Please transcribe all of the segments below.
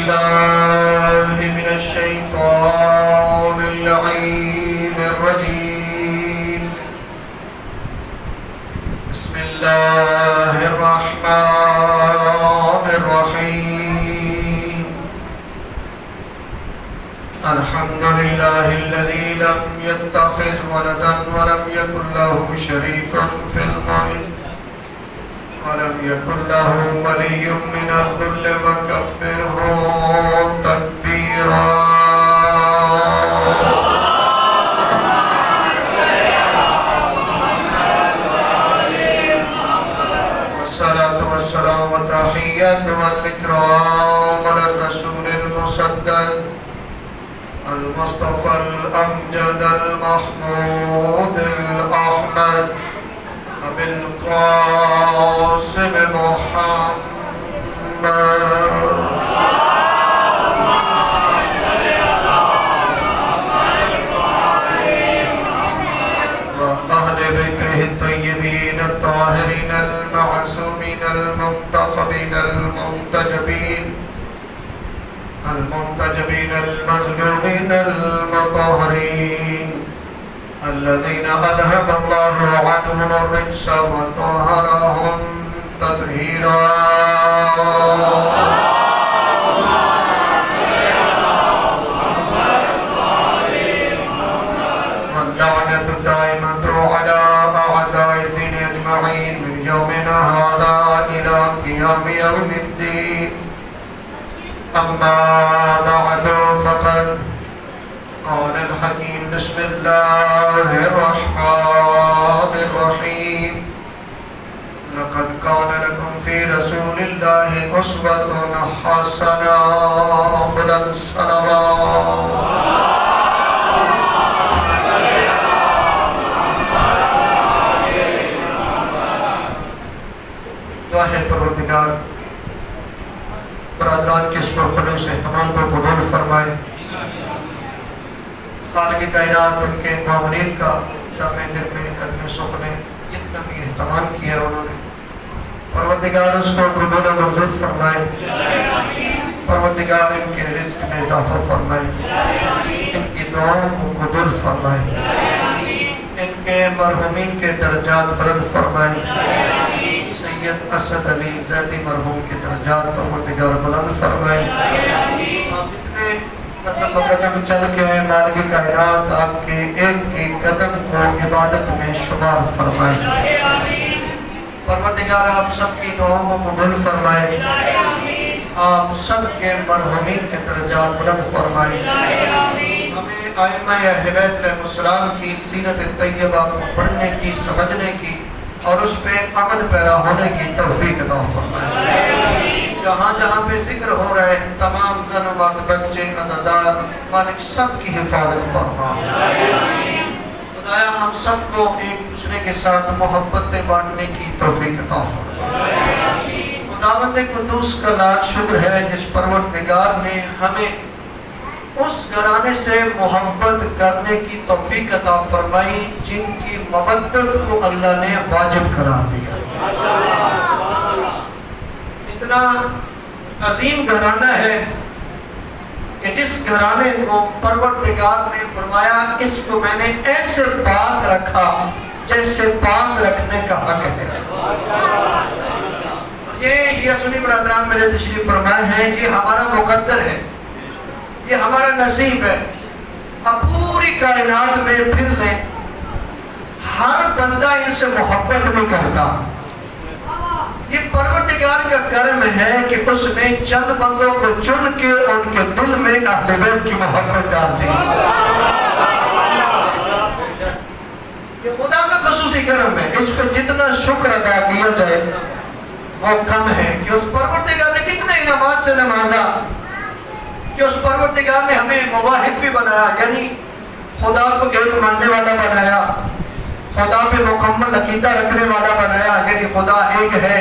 بالله من الشيطان اللعين الرجيم. بسم الله الرحمن الرحيم. الحمد لله الذي لم يتخذ ولدا ولم يكن له شريك في الملك ولم يكن له ولي من الذل وكبره تكبيرا. والصلاة والسلام والتحيات والإكرام على الرسول المصدق المصطفى الأمجد المحمود الأحمد أبي القاسم محمد وأهل بيته الطيبين الطاهرين المعصومين المنتخبين المنتجبين المظلومين المطهرين الذين أذهب الله عنهم الرجس وطهرهم تطهيرا. واللعنة الدائمة على أعداء الدين أجمعين من يومنا هذا إلى قيام يوم الدين. أما بعد فقد قال الحكيم بسم الله الرحمن الرحيم. لقد كان لكم في رسول الله أسوة حسنة. بلند الصلوات. واحد پروردگار برادران کے اس پر خلوص اہتمام کو قبول فرمائے. خالق کائنات ان کے معاونین کا جامع دل میں قدم سخ نے جتنا بھی اہتمام کیا انہوں نے پروردگار اس کو قبول و منظور فرمائے. پروردگار ان کے رزق میں اضافہ فرمائے. ان کی دعاؤں کو قبول فرمائے. ان کے مرحومین کے درجات بلند فرمائے. سید اسد علی زیدی مرحوم کے درجات پروردگار بلند فرمائے. آپ جتنے قدم قدم چل کے ہیں مالک کائنات آپ کے ایک ایک قدم کو عبادت میں شمار فرمائے. پروردگار آپ سب کی دعاؤں کو قبول فرمائے. آپ سب کے مرحومین کے درجات بلند فرمائے. ہمیں ائمہ اہل بیت علیہ السلام کی سیرت طیبہ کو پڑھنے کی سمجھنے کی اور اس پہ عمل پیرا ہونے کی توفیق عطا فرمائے. جہاں جہاں پہ ذکر ہو رہے ہیں تمام زن و مرد بچے عزادار مالک سب کی حفاظت فرما. خدایا ہم سب کو ایک دوسرے کے ساتھ محبتیں بانٹنے کی توفیق عطا فرما. خداوند قدوس کا لاکھ شکر ہے جس پروردگار نے ہمیں اس گھرانے سے محبت کرنے کی توفیق عطا فرمائی جن کی مودت کو اللہ نے واجب قرار دیا. اتنا عظیم گھرانہ ہے کہ جس گھرانے کو پروردگار نے فرمایا اس کو میں نے ایسے پاک رکھا جیسے پاک رکھنے کا حق ہے. یہ سنی برادران میرے تشریف فرمائے ہیں یہ ہمارا مقدر ہے. یہ ہمارا نصیب ہے. اب پوری کائنات میں پھر لیں ہر بندہ ان سے محبت نہیں کرتا. یہ پروردگار کا کرم ہے کہ اس نے چند بندوں کو چن کے ان کے دل میں اہل بیت کی محبت ڈال دی. یہ خدا کا خصوصی کرم ہے. اس پہ جتنا شکر ادا کیا جائے وہ کم ہے کہ اس پروردگار نے کتنے انعامات سے نوازا. کہ اس پروردگار نے ہمیں مواحد بھی بنایا یعنی خدا کو ایک ماننے والا بنایا. خدا پہ مکمل عقیدہ رکھنے والا بنایا یعنی خدا ایک ہے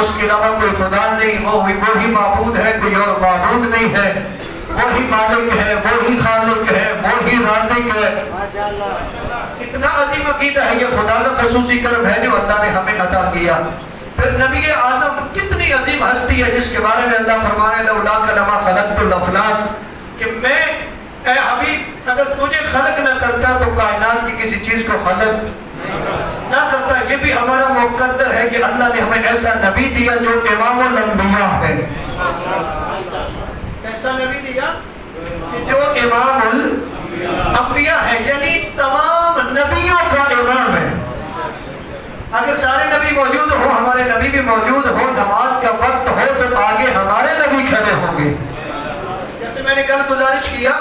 اس کے علاوہ کوئی خدا نہیں. وہی معبود ہے کوئی اور معبود نہیں ہے. وہی مالک ہے وہی خالق ہے وہی رازق ہے. اتنا عظیم عقیدہ ہے یہ خدا کا خصوصی کرم ہے جو اللہ نے ہمیں عطا کیا. پھر نبی اعظم کتنی اتنی عظیم ہستی ہے جس کے بارے میں اللہ فرمانے لولاک لما خلقت الافلاک کہ میں اے حبیب اگر تجھے خلق نہ کرتا تو کائنات کی کسی چیز کو خلق نہ کرتا. یہ بھی ہمارا مقدر ہے کہ اللہ نے ہمیں ایسا نبی دیا جو امام الانبیاء ہے. ایسا نبی دیا کہ جو امام الانبیاء ہے یعنی تمام نبیوں کا امام ہے. اگر سارے نبی موجود ہوں ہمارے نبی بھی موجود ہوں نماز کا وقت ہو تو آگے ہمارے نبی کھڑے ہوں گے. جیسے میں نے کل گزارش کیا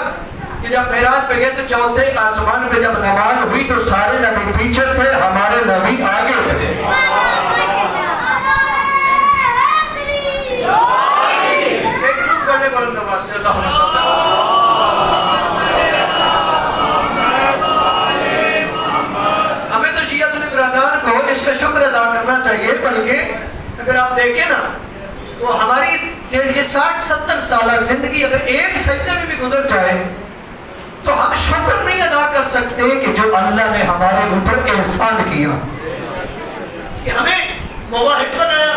کہ جب معراج پہ گئے تو چوتھے آسمان پہ جب نماز ہوئی تو سارے نبی پیچھے تھے ہمارے نبی آگے تھے. ایک گروپ کرنے پر نماز سے اللہ ہمیں تو شیعہ سنی برادران کو اس کا شکر ادا کرنا چاہیے. بلکہ اگر آپ دیکھیں نا تو ہماری یہ 60-70 سالہ زندگی اگر ایک سجدے میں بھی گزر جائے تو ہم شکر نہیں ادا کر سکتے کہ جو اللہ نے ہمارے اوپر احسان کیا کہ ہمیں مواحد بنایا,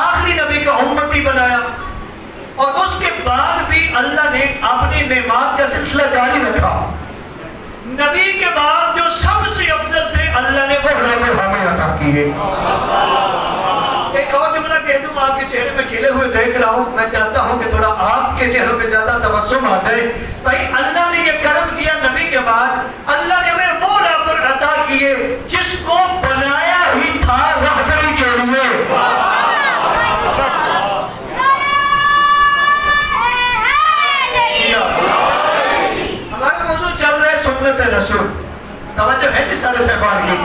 آخری نبی کا امتی بنایا, اور اس کے بعد بھی اللہ نے اپنی نعمات کا سلسلہ جاری رکھا. نبی کے بعد جو سب سے افضل تھے اللہ نے وہ نعمت ہمیں عطا کی ہے. ایک اور جملہ کہہ دوں, آپ کے چہرے میں کھلے ہوئے دیکھ رہا ہوں, میں چاہتا ہوں کہ تھوڑا آپ کے چہروں پہ زیادہ تبسم آ جائے. بھائی اللہ نے یہ کرم کیا نبی کے بعد اللہ نے ہمیں وہ رہبر عطا کیے جس کو بنایا ہی تھا رہبری کے لیے. ہمارا موضوع چل رہا ہے سنت رسول. توجہ ہے جس سارے صحبان کی.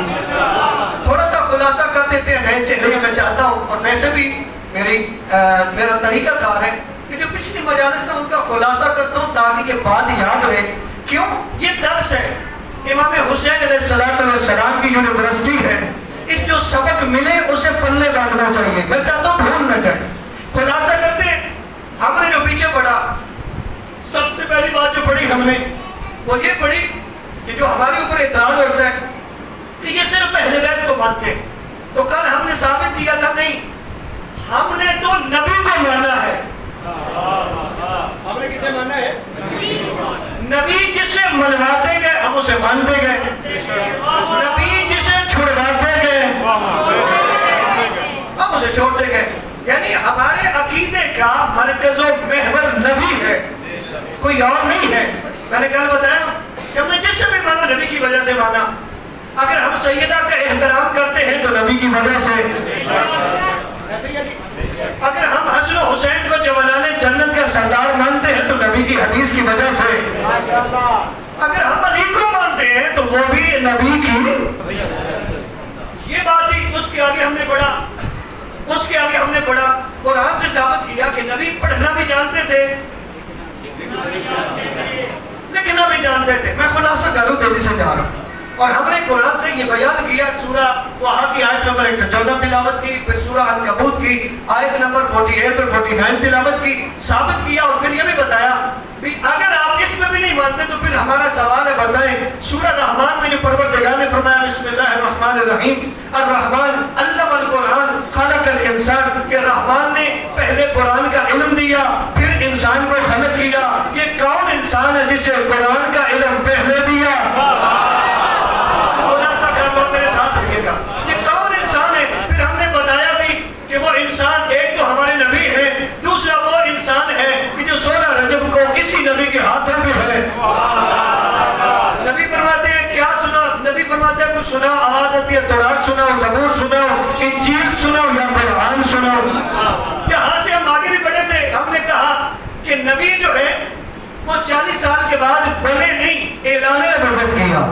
تھوڑا سا خلاصہ کر دیتے ہیں نئے چہرے. میں چاہتا ہوں اور ویسے بھی میرا طریقہ کار ہے کہ جو پچھلی مجالس سے ان کا خلاصہ کرتا ہوں تاکہ یہ بات یاد رہے. کیوں؟ یہ درس ہے امام حسین علیہ السلام کی یونیورسٹی ہے. اس جو سبق ملے اسے پلے باندھنا چاہیے. میں چاہتا ہوں بھول نہ جائے. خلاصہ کرتے ہیں. ہم نے جو پیچھے پڑھا سب سے پہلی بات جو پڑھی ہم نے وہ یہ پڑھی کہ جو ہمارے اوپر اعتراض ہوتا ہے کہ یہ صرف اہل بیت کو مانتے ہیں. تو کل ہم نے ثابت کیا تھا نہیں, ہم نے تو نبی کو مانا ہے. ہم نے کسے مانا ہے؟ نبی جسے منواتے گئے ہم اسے مانتے گئے. نبی جسے چھڑواتے گئے ہم اسے چھوڑتے گئے. یعنی ہمارے عقیدے کا مرکز و محور نبی ہے, کوئی اور نہیں ہے. میں نے کل بتایا کہ ہم نے جس سے بھی مانا نبی کی وجہ سے مانا. اگر ہم سیدہ کا احترام کرتے ہیں تو نبی کی وجہ سے. اگر ہم حسن و حسین کو جوانان جنت کا سردار مانتے ہیں تو نبی کی حدیث کی وجہ سے. اگر ہم علی کو مانتے ہیں تو وہ بھی نبی کی. یہ بات ہی اس کے آگے ہم نے پڑھا قرآن سے ثابت کیا کہ نبی پڑھنا بھی جانتے تھے لیکن نبی جانتے تھے. میں خلاصہ کروں تیزی سے جا رہا ہوں. اور ہم نے قرآن سے یہ بیان کیا سورہ طٰہٰ کی آیت نمبر 114 تلاوت کی, پھر سورہ عنکبوت کی آیت نمبر 48 اور 49 تلاوت کی, ثابت کیا. اور پھر یہ بھی بتایا کہ اگر آپ اس میں بھی نہیں مانتے تو پھر ہمارا سوال ہے بتائیں سورہ رحمان میں جو پروردگار نے فرمایا بسم اللہ الرحمن الرحیم الرحمن علم القرآن خلق الانسان, کہ رحمان نے پہلے قرآن کا علم دیا پھر انسان کو خلق کیا. یہ کون انسان ہے جسے قرآن کا علم پہلے دیا؟ میرے ساتھ رہیے گا. یہ کون انسان ہے؟ پھر ہم نے بتایا بھی کہ وہ انسان ایک تو ہمارے نبی ہے, دوسرا وہ انسان ہے کہ جو 16 رجب کو اسی نبی کے ہاتھوں میں ہے. نبی فرماتے ہیں کیا سنا؟ نبی فرماتے ہیں کچھ سنا, آواز آتی ہے تورات سناؤ, زبور سناؤ, انجیل سناؤ یا قرآن سناؤ. یہاں سے ہم آگے بھی بڑھے تھے. ہم نے کہا کہ نبی جو ہے وہ 40 سال کے بعد بنے نہیں, اعلان نبوت کیا.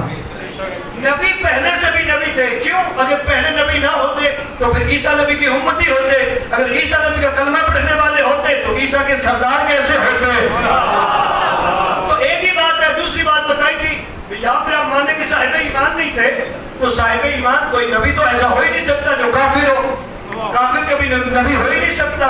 نبی پہلے سے بھی نبی تھے. کیوں؟ اگر پہلے نبی نہ ہوتے تو پھر عیسیٰ نبی کی امتی ہوتے. اگر عیسیٰ نبی کا کلمہ پڑھنے والے ہوتے تو عیسیٰ کے سردار کیسے ہوتے؟ تو ایک ہی بات ہے. دوسری بات بتائی تھی یہاں پہ آپ ماننے کے صاحب ایمان نہیں تھے تو صاحب ایمان کوئی نبی تو ایسا ہو ہی نہیں سکتا جو کافر ہو. کافر کبھی نبی ہو ہی نہیں سکتا.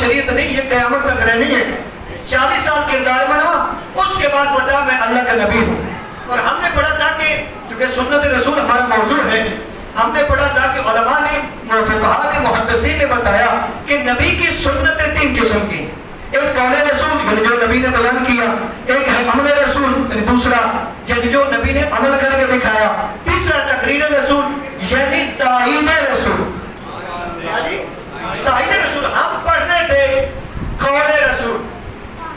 شریعت نہیں, یہ قیامت تک رہنی ہے. 40 سال کردار بنا, اس کے بعد بتا میں اللہ کا نبی ہوں. اور ہم نے پڑھا تھا کہ چونکہ سنت رسول ہمارا موضوع ہے, ہم نے پڑھا تھا کہ علماء نے, فقہاء نے, محدثین نے بتایا کہ نبی کی سنتیں 3 قسم کی. ایک قول رسول یعنی جو نبی نے بیان کیا, ایک ہے عمل رسول یعنی دوسرا یعنی جو نبی نے عمل کر کے دکھایا, تیسرا تقریر رسول یعنی تائید رسول. تائید رسول ہم پڑھنے تھے قول رسول.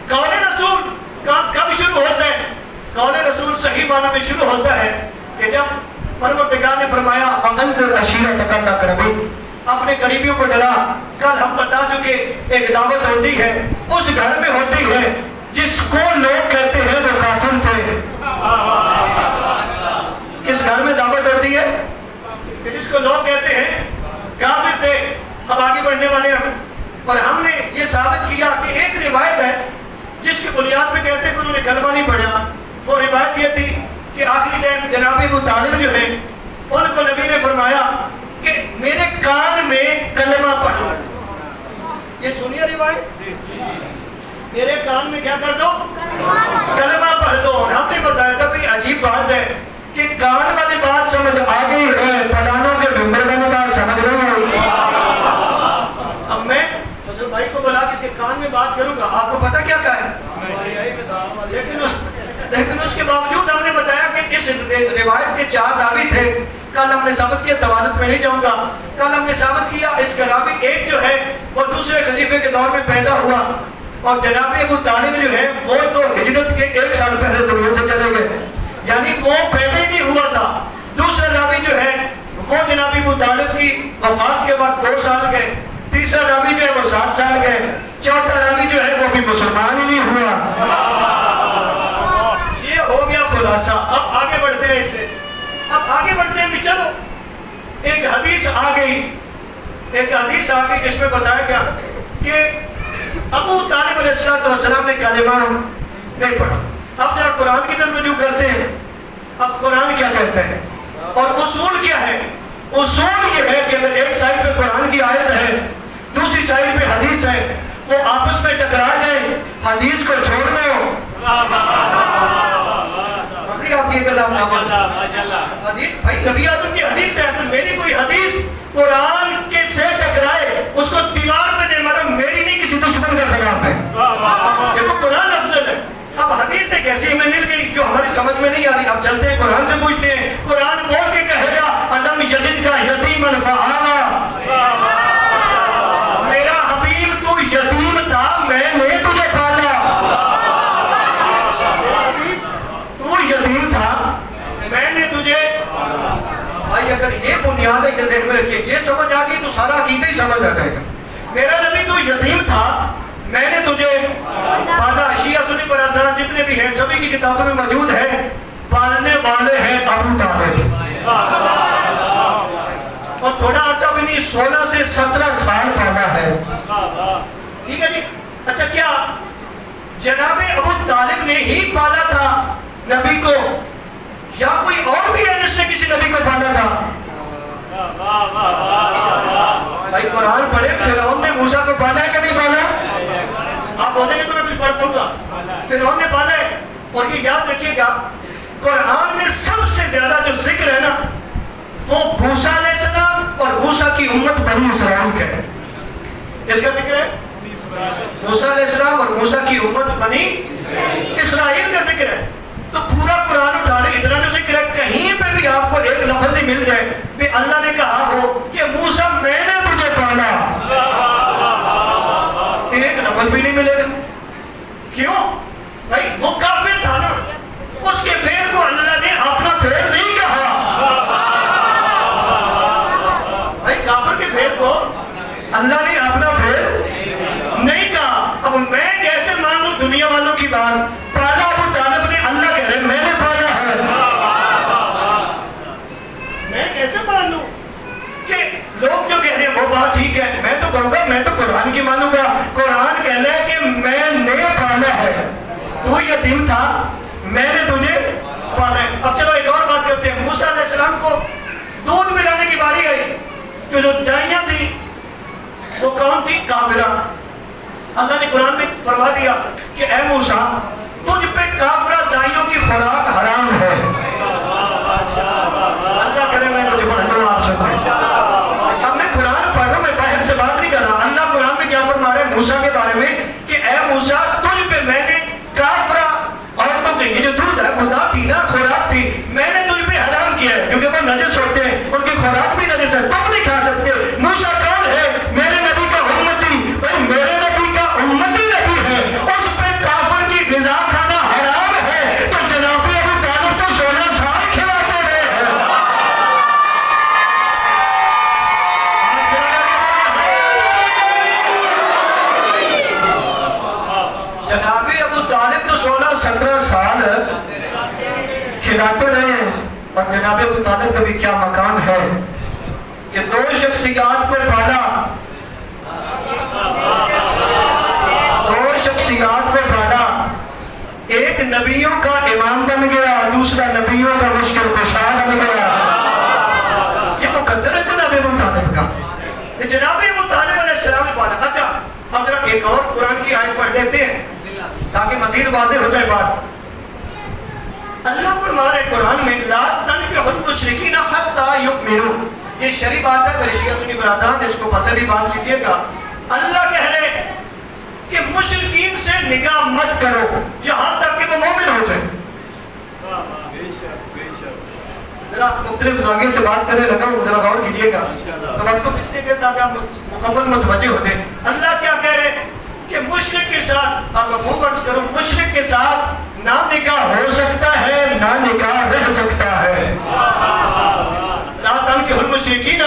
قول رسول کب شروع ہوتا ہے؟ قول رسول صحیح معنی میں شروع ہوتا ہے کہ جب پروردگار نے فرمایا وَأَنذِرْ عَشِيرَتَكَ الْأَقْرَبِينَ, اپنے قریبیوں کو ڈرا. کل ہم بتا چکے ایک دعوت ہوتی ہے, اس گھر میں ہوتی ہے جس کو لوگ کہتے ہیں وہ کافر تھے. کس گھر میں دعوت ہوتی ہے کہ جس کو لوگ کہتے ہیں کافر تھے. اب آگے بڑھنے والے ہم, اور ہم نے یہ ثابت کیا کہ ایک روایت ہے جس کی بنیاد پہ کہتے ہیں کہ انہوں نے کلمہ نہیں پڑھا. وہ روایت یہ تھی کہ آخری ٹائم جناب ابو طالب جو ہیں ان کو نبی نے فرمایا کہ میرے کان میں کلمہ پڑھو. یہ سنیے روایت, میرے کان میں کیا کر دو؟ کلمہ پڑھ دو. ہم نے بتایا تھا بھی عجیب بات ہے کہ کان والی بات سمجھ آ گئی ہے, پلانوں کے ممبر والی بات سمجھ رہے ہیں. اب میں حضرت بھائی کو بلا کے اس کے کان میں بات کروں گا, آپ کو پتا کیا کہا ہے, لیکن اس کے باوجود ہم نے بتایا کہ اس روایت کے 4 راوی تھے. کل ہم نے ثابت کیا, توالت میں نہیں جاؤں گا, کل ہم نے ثابت کیا اس کا راوی ایک جو ہے وہ دوسرے خلیفے کے دور میں پیدا ہوا, اور جناب ابو طالب جو ہے وہ تو ہجرت کے 1 سال پہلے دنیا سے چلے گئے, یعنی وہ پیدا ہی نہیں ہوا تھا. دوسرا راوی جو ہے وہ جناب ابو طالب کی وفات کے بعد 2 سال گئے. تیسرا راوی جو ہے وہ 7 سال گئے. چوتھا راوی جو ہے وہ بھی مسلمان ہی نہیں ہوا. یہ ہو گیا خلاصہ. اب آگے بڑھتے ہیں اس سے, اب آگے بڑھتے ہیں. چلو ایک حدیث آ گئی جس میں بتایا گیا کہ ابو طالب علیہ السلام نے کلمہ نہیں پڑھا. اب ذرا قرآن کی طرف رجوع کرتے ہیں. اب قرآن کیا کہتا ہے اور اصول کیا ہے؟ اصول یہ ہے کہ اگر ایک سائڈ پہ قرآن کی آیت ہے, دوسری سائڈ پہ حدیث ہے, وہ آپس میں ٹکرا جائیں, حدیث کو چھوڑ دو. آپ یہ کلام حدیث بھائی نبی اعظم کی حدیث ہے, تو میری کوئی حدیث قرآن کے سے ٹکرائے اس کو دیوار پہ دے مارو, میری نہیں کسی دشمن کا خلاف ہے. دیکھو قرآن افضل ہے. اب حدیث سے کیسی ہمیں مل گئی جو ہماری سمجھ میں نہیں آ رہی. اب چلتے ہیں قرآن سے پوچھتے ہیں. قرآن بول کے کہے گا الم یجد کا یتیما فآویٰ, میرا حبیب تو یتیم تھا, میں نے تجھے پالا. تو یتیم تھا, میں نے تجھے. بھائی اگر یہ بنیاد ہے ذہن میں رکھیے, یہ سمجھ آ گئی تو سارا عقیدہ ہی سمجھ آ جائے گا. میرا نبی تو یتیم تھا, میں نے تجھے پالا. شیعہ سنی برادران جتنے بھی ہیں سبھی کی کتابوں میں موجود ہے, پالنے والے ہیں ابو طالب. اور تھوڑا عرصہ بھی نہیں, 16 سے 17 سال پالا ہے. ٹھیک ہے جی. اچھا کیا جناب ابو طالب نے ہی پالا تھا نبی کو, یا کوئی اور بھی ہے جس نے کسی نبی کو پالا تھا؟ بھائی قرآن پڑھے, فرعون نے موسیٰ کو پالا ہے کہ نہیں پالا؟ آپ بولیں گے تو میں کچھ پڑھ پاؤں گا. فرعون نے پالا ہے. اور یہ یاد رکھیے گا قرآن میں سب سے زیادہ جو ذکر ہے نا وہ موسیٰ علیہ السلام اور موسیٰ کی امت بنی اسرائیل کا ہے. اس کا ذکر ہے موسیٰ علیہ السلام اور موسیٰ کی امت بنی اسرائیل کا ذکر ہے. تو پورا قرآن اٹھا لے, اتنا جو ذکر ہے, کہیں پہ بھی آپ کو ایک لفظ ہی مل جائے کہ اللہ نے کہا ہو کہ موسیٰ میں نے تجھے پالا, ایک لفظ بھی نہیں ملے گا. کیوں بھائی؟ وہ کافر تھا نا, اس کے فعل کو اللہ نے اپنا فعل نہیں کہا. بھائی کافر کے فعل کو اللہ نے اپنا فعل نہیں کہا. اب میں کیسے مان لوں دنیا والوں کی بات؟ پالا ابو طالب نے, اللہ کہہ رہے میں نے پالا ہے. میں کیسے مان لوں کہ لوگ جو کہہ رہے ہیں وہ بات ٹھیک ہے, میں تو کہوں گا میں تو قرآن کی مانوں گا. قرآن کہہ رہا ہے کہ میں نے پالا ہے, تو یتیم تھا, میں نے تجھے پالا ہے. اب چلو ایک اور بات کرتے ہیں. موسیٰ علیہ السلام کو دودھ پلانے کی باری آئی, جو دائیاں تھی وہ کون تھی؟ کافرہ. اللہ نے قرآن میں فرما دیا کہ اے موسیٰ تجھ پہ کافرہ دائیوں کی خوراک حرام ہے. اللہ کرے میں مجھے پڑھ دوں آپ سب. اب میں قرآن پڑھ رہا ہوں, میں باہر سے بات نہیں کر رہا. اللہ قرآن میں کیا فرما رہے ہیں موسیٰ کے بارے میں کہ اے موسیٰ تجھ پہ میں نے کافرہ عورتوں کے, یہ جو دودھ ہے غذا تھی نا, خوراک تھی, میں نے تجھ پہ حرام کیا ہے کیونکہ وہ نجس ہوتے ہیں, ان کی خوراک بھی نجس ہے, تم نہیں کھا سکتے. موسیٰ کون ہے؟ میرے نبی کا امتی. بھائی میرے نبی کا امتی نبی ہے, اس پہ کافر کی غذا کھانا حرام ہے, تو جناب ابو طالب تو 16 سال کھلاتے رہے ہیں. جناب ابو طالب تو 16-17 سال کھلاتے رہے ہیں. اور جناب ابو طالب کا بھی کیا مقام ہے کہ 2 شخصیات کو پالا, 2 شخصیات کو پالا. ایک نبیوں کا امام بن گیا, دوسرا نبیوں کا مشکل کشا بن گیا. یہ مقدر ہے جناب ابو طالب کا. یہ جناب ابو طالب علیہ السلام نے پالا. اچھا اب ذرا ایک اور قرآن کی آیت پڑھ لیتے ہیں تاکہ مزید واضح ہو جائے بات. اللہ فرما رہے قرآن میں لا تنکحوا المشرکین حتی یؤمنوا. یہ شرعی بات ہے, میرے شیعہ سنی برادران اس کو پتہ بھی بات لیجیے گا. اللہ کہہ رہے کہ مشرکین سے نگاہ مت کرو یہاں تک کہ وہ مومن ہو جائے. ذرا مختلف زاویے سے بات کرنے لگا ہوں, ذرا غور کیجیے گا. توجہ اس لیے کہ تاکہ آپ مکمل متوجہ ہوتے. اللہ کیا کہہ رہے کہ مشرک کے ساتھ, آپ مفہوم عرض کرو, مشرک کے ساتھ نہ نکاح ہو سکتا ہے نہ نکاح رہ سکتا ہے. لا تنکحوا المشرکین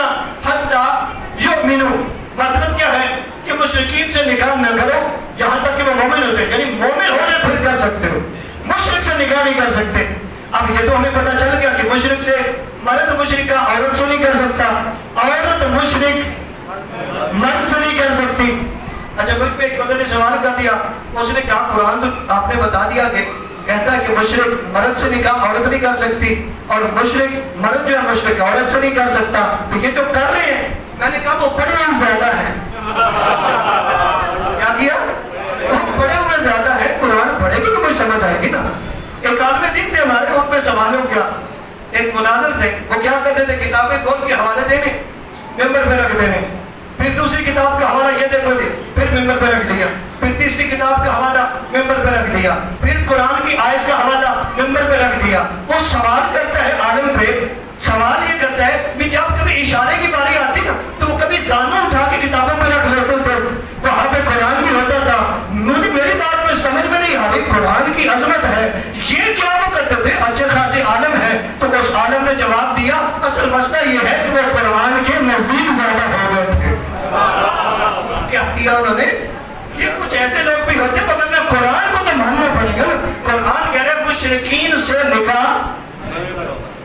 حتی یؤمنوا. مطلب کیا ہے کہ مشرکین سے نکاح نہ کرو یہاں تک کہ وہ مومن ہوتے, یعنی مومن ہونے پھر کر سکتے ہو, مشرک سے نکاح نہیں کر سکتے. اب یہ تو ہمیں پتہ چل گیا کہ مشرک سے مرد مشرکہ عورت سے نہیں کر سکتا, عورت مشرک مرد سے نہیں کر سکتی. اچھا مجھ پہ ایک بندے نے سوال کر دیا, اس نے کہا قرآن تو آپ نے بتا دیا کہ کہتا ہے کہ مشرک مرد سے نکاح عورت نہیں کر سکتی اور مشرک مرد جو ہے مشرک عورت سے نہیں کر سکتا, تو یہ جو کر رہے ہیں. میں نے کہا وہ پڑھے ہوئے زیادہ ہے. کیا کیا؟ وہ پڑھے ہوئے زیادہ ہے. قرآن پڑھے گی تو کوئی سمجھ آئے گی نا. ایک عالم دین تھے ہمارے, ان پہ سوال ہو گیا. ایک مناظر تھے, وہ کیا کرتے تھے کتابیں کھول کے حوالے دینے, ممبر پہ رکھ دینے, پھر دوسری کتاب کا حوالہ یہ دیکھو گے, پھر ممبر پہ رکھ دیا, پھر تیسری کتاب کا حوالہ ممبر پہ رکھ دیا, پھر قرآن کی آیت کا حوالہ ممبر پہ رکھ دیا. وہ سوال کرتا ہے عالم پہ, سوال یہ کرتا ہے کہ جب کبھی اشارے کی باری آتی نا تو وہ کبھی زانو اٹھا کے کتابوں پہ رکھ لیتے تھے, وہاں پہ قرآن بھی ہوتا تھا. میری بات میں سمجھ میں نہیں آ رہی, قرآن کی عظمت ہے, یہ کیا وہ کرتے تھے, اچھے خاصے عالم ہے. تو اس عالم نے جواب دیا اصل مسئلہ یہ ہے کہ وہ قرآن کے نزدیک زیادہ ہو گئے تھے. کیا کیا انہوں نے, یہ کچھ ایسے لوگ بھی ہوتے مگر میں قرآن کو تو ماننا پڑے گا. قرآن کہہ رہے مشرکین سے نکاح,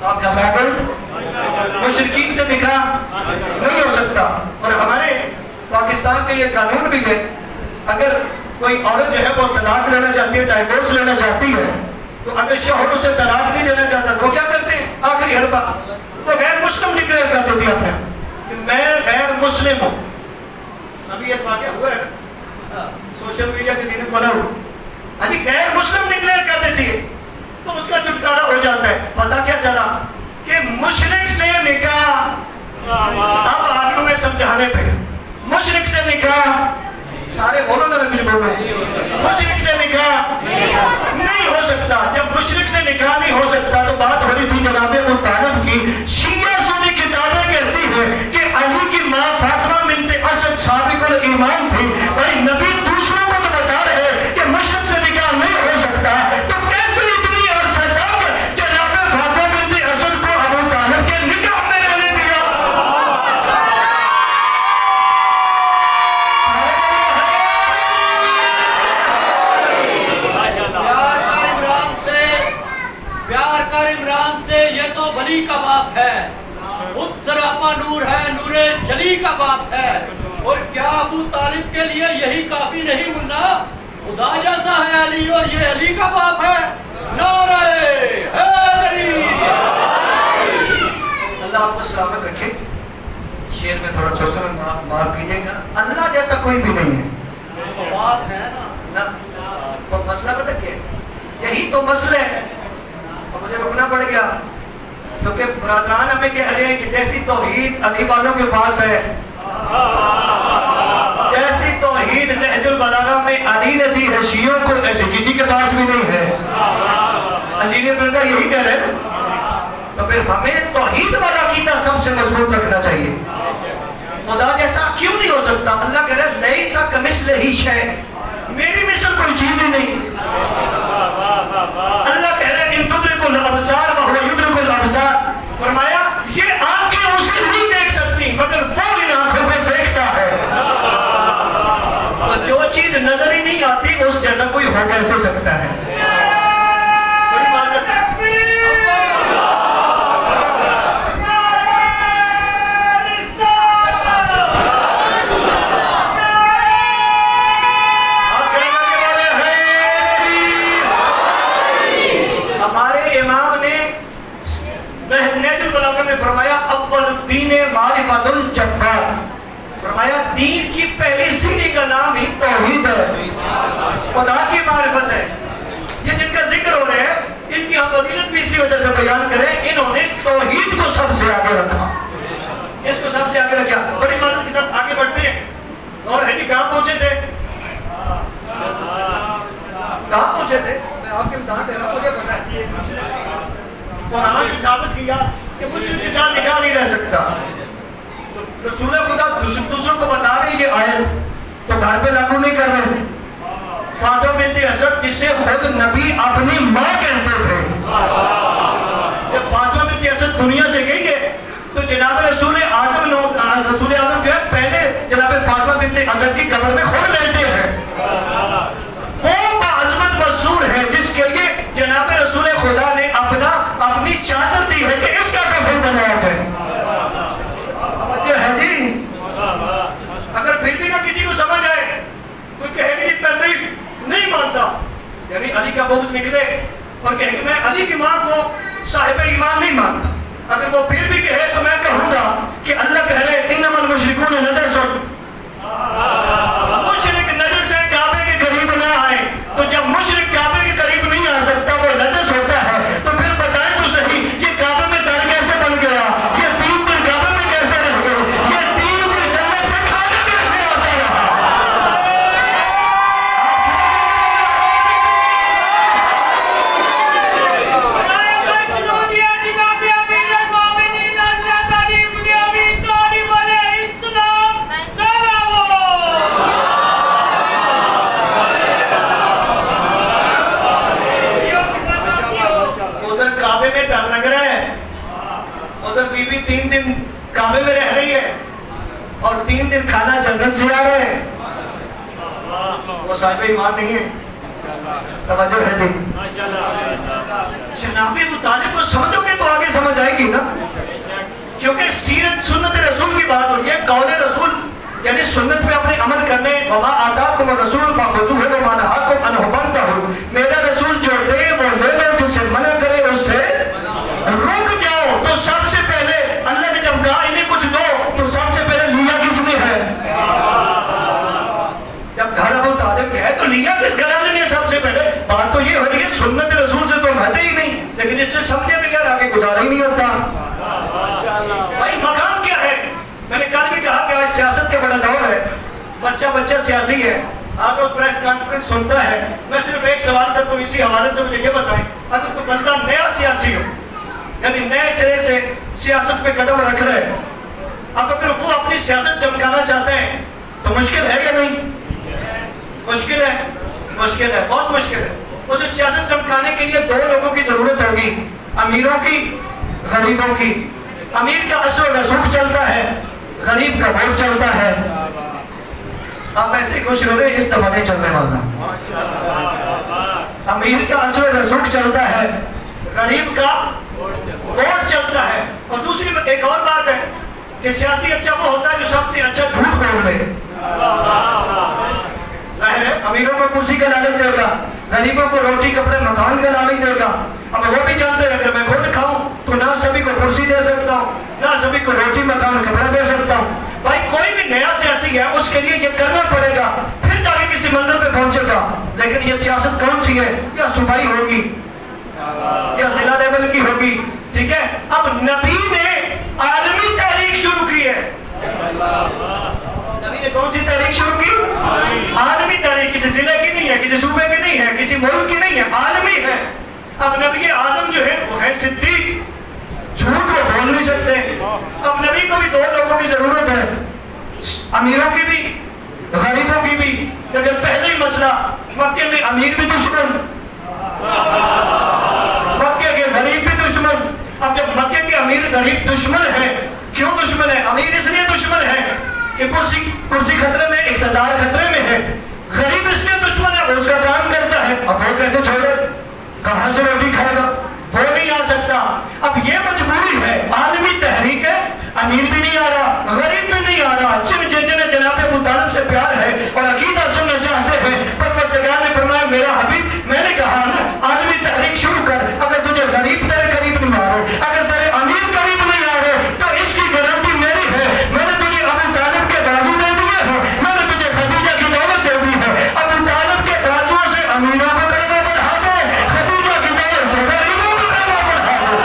آپ گھبرا گئے, مشرکین سے نکاح نہیں ہو سکتا. اور ہمارے پاکستان کے یہ قانون بھی ہے, اگر کوئی عورت جو ہے وہ طلاق لینا چاہتی ہے, ڈائیورس لینا چاہتی ہے, تو اگر شوہر اسے طلاق نہیں دینا چاہتا تو کیا کرتے ہیں, آخری حربہ وہ غیر مسلم ڈکلیئر کر دیتی ہے اپنے کہ میں غیر مسلم ہوں. ابھی ایک واقعہ ہوا ہے سوشل میڈیا کی زینت بنا ہوا, ابھی غیر مسلم ڈکلیئر کر دیتی ہے تو اس کا چھٹکارا ہو جاتا ہے. پتہ کیا چلا کہ مشرک سے نکاح, اب آگے میں سمجھانے پہ, مشرک سے نکاح, سارے بولو نا کچھ بولو, مشرک سے نکاح نہیں ہو سکتا. جب مشرک سے نکاح نہیں ہو سکتا تو بات ہو رہی تھی جناب ابو طالب کی, شیعہ سنی کتابیں کہتی ہیں کہ علی کی ماں فاطمہ بنت اسد سابق الایمان تھی. بھائی نبی دوسروں کو تو بتا رہے ہیں کہ مشرک سے نکاح نہیں ہو سکتا, تو کیسے اتنی عرصہ تک جناب فاطمہ بنت اسد کو ابو طالب کے نکاح میں رہنے دیا؟ پیار کر عمران سے, یہ تو ولی کا باپ ہے, خود سراپا نور ہے, نور جلی کا باپ ہے. اور کیا ابو طالب کے لیے یہی کافی نہیں ملا, خدا جیسا ہے علی اور یہ علی کا باپ ہے. نعرہ حیدری. اللہ آپ کو سلامت رکھے. شعر میں تھوڑا سوچ کر معاف کیجیے گا, اللہ جیسا کوئی بھی نہیں ہے. بات ہے نا تو مسئلہ پتہ کیا ہے؟ یہی تو مسئلہ ہے. اور مجھے رکنا پڑ گیا کیونکہ برادران ہمیں کہہ رہے ہیں کہ جیسی توحید علی والوں کے پاس ہے، جیسی توحید نہج البلاغہ میں علی نے دی ہے شیعوں کو، ایسے کسی کے پاس بھی نہیں ہے. علی نے مرزا یہی کہہ رہے ہیں. تو پھر ہمیں توحید والا عقیدہ سب سے مضبوط رکھنا چاہیے. خدا جیسا کیوں نہیں ہو سکتا؟ اللہ کہہ رہا ہے لیسا کمثلہ شیء، میری مثل کوئی چیز ہی نہیں. اللہ کہہ رہے ہیں ان تدرک الابصار وہو یدرک الابصار، فرمایا یہ آنکھیں اسے نہیں دیکھ سکتی مگر وہ ان آنکھوں کو دیکھتا ہے. تو جو چیز نظر ہی نہیں آتی اس جیسا کوئی ہو کیسے سکتا ہے؟ بڑی بات ہے. فرمایا اول الدین معرفت الجبار، فرمایا دین کی پہلی سیڑھی کا نام ہی توحید ہے، خدا کی معرفت ہے. یہ جن کا ذکر ہو رہا ہے ان کی ہم فضیلت بھی اسی وجہ سے بیان کریں، انہوں نے توحید کو سب سے آگے رکھا، اس کو سب سے آگے رکھا. بڑی معذرت کے ساتھ آگے بڑھتے ہیں. اور ہے جی کہاں پہنچے تھے؟ کہاں پہنچے تھے؟ میں آپ کے امتحان دے رہا ہوں، مجھے پتا ہے. قرآن نے ثابت کیا کہ مشرک کے ساتھ نکاح نہیں رہ سکتا. تو رسول خدا دوسروں کو بتا رہے یہ آیت تو گھر پہ لاگو نہیں کر رہے. فاطمہ بنت اسد جسے خود نبی اپنی ماں کہتے تھے، جب فاطمہ بنت اسد دنیا سے گئی ہے تو جناب رسول اعظم جو ہے پہلے جناب فاطمہ بنت اسد کی قبر میں خود لیتے ہیں. وہ عظمت مذکور ہے جس کے لیے جناب رسول خدا نے اپنی چادر دی ہے کہ اس کا کفن بنایا جائے. ہے جی اگر پھر بھی نہ کسی کو سمجھ آئے، کوئی کہے کہ میں نہیں مانتا، یعنی علی کا بغض نکلے اور کہے کہ میں علی کی ماں کو صاحب ایمان نہیں مانتا، اگر وہ پھر بھی کہے تو میں کہوں گا کہ اللہ کہہ رہے انما المشرکون نجس، مشرک نجس ہے، کعبے کے قریب نہ آئے. تو جب مشرک کعبے کے قریب نہیں آ سکتا وہ نجس ہوتا ہے، تو پھر بتائیں تو صحیح یہ کعبے میں در کیسے بن گیا؟ یہ 3 دن کعبے میں کیسے رہ گئے؟ یہ 3 دن جنت سے کھانا کیسے آتا رہا؟ بی بی 3 دن کعبے میں رہ رہی ہے اور 3 دن کھانا جنت سے آ رہے ہیں. وہ صاحب ایمان نہیں ہے. توجہ ہے جی. جناب ابو طالب کو سمجھو گے تو آگے سمجھ آئے گی نا، کیونکہ سیرت سنت رسول کی بات ہو رہی ہے. قول رسول یعنی سنت پہ اپنے عمل کرنے. وما آتاکم الرسول فخذوہ وما نہاکم عنہ فانتہوا، میرا رسول جو دے وہ لے لو، جس سے منع کرے اس سے رک جاؤ. تو سب سے پہلے اللہ نے جب کہا انہیں کچھ دو تو سب سے پہلے لیا کس نے ہے؟ جب گھر ابو طالب کے ہے تو لیا کس گھرانے نے سب سے پہلے؟ بات تو یہ ہو رہی ہے سنت رسول سے تو ہٹے ہی نہیں، لیکن اس سے سمجھے بغیر آگے گزارا ہی نہیں ہوتا. بھائی مقام کیا ہے؟ میں نے کل بھی کہا کہ آج سیاست کا بڑا دور ہے، بچہ سیاسی ہے. آپ لوگ پریس کانفرنس سنتا ہے. میں صرف ایک سوال کرتا ہوں اسی حوالے سے، مجھے یہ بتائیں اگر کوئی بندہ نیا سیاسی ہو یعنی نئے سرے سے سیاست پہ قدم رکھ رہے ہیں، اب اگر وہ اپنی سیاست چمکانا چاہتے ہیں تو مشکل ہے یا نہیں؟ مشکل ہے، مشکل ہے، بہت مشکل ہے. اسے سیاست چمکانے کے لیے 2 لوگوں کی ضرورت ہوگی، امیروں کی، غریبوں کی. امیر کا اثر و رسوخ چلتا ہے، غریب کا ووٹ چلتا ہے. آپ ایسے خوش ہو رہے اس دفعہ نہیں چلنے والا. امیر کا اثر و رسوخ چلتا ہے، غریب کا ووٹ چلتا ہے. اور دوسری ایک اور بات ہے کہ سیاسی اچھا وہ ہوتا ہے جو سب سے اچھا جھوٹ بول دے. امیروں کو کرسی کا لالچ دے گا، غریبوں کو روٹی کپڑے مکان کا لالچ دے گا. اب وہ بھی جانتے ہیں اگر میں خود کھاؤں تو نہ سبھی کو کرسی دے سکتا ہوں، نہ سبھی کو روٹی مکان کپڑا دے سکتا ہوں. بھائی کوئی بھی نیا سیاسی ہے اس کے لیے یہ کرنا پڑے گا، پھر جا کے کسی منظر مسئلہ, مکے میں امیر بھی دشمن, مکے کے غریب بھی دشمن. اب جب مکے کے امیر غریب دشمن ہے, کیوں دشمن ہے؟ امیر اس لیے دشمن ہے کہ کرسی خطرے میں, اقتدار خطرے میں ہے. غریب اس لیے دشمن ہے, وہ اس کا کام کرتا ہے. اب وہ کیسے چھوڑے, کہاں سے روٹی کھائے گا, وہ نہیں آ سکتا. اب یہ مجبوری ہے, عالمی تحریک ہے, امیر بھی نہیں آ رہا, غریب بھی نہیں آ رہا. جنہیں جناب ابو طالب سے پیار ہے اور عقیدہ سننا چاہتے ہیں, پروردگار نے فرمایا میرا حبیب, میں نے کہا نا عالمی تحریک شروع کر. اگر تجھے غریب تیرے قریب نہیں آ رہے, اگر تیرے امیر قریب نہیں آ رہے, تو اس کی گارنٹی میری ہے. میں نے تجھے ابو طالب کے بازو دے دیے ہیں, میں نے تجھے خدیجہ کی دولت دے دی ہے. ابو طالب کے بازو سے امیروں کو کلمہ پڑھا دے, خدیجہ کی دولت سے غریبوں کو کلمہ پڑھا دے.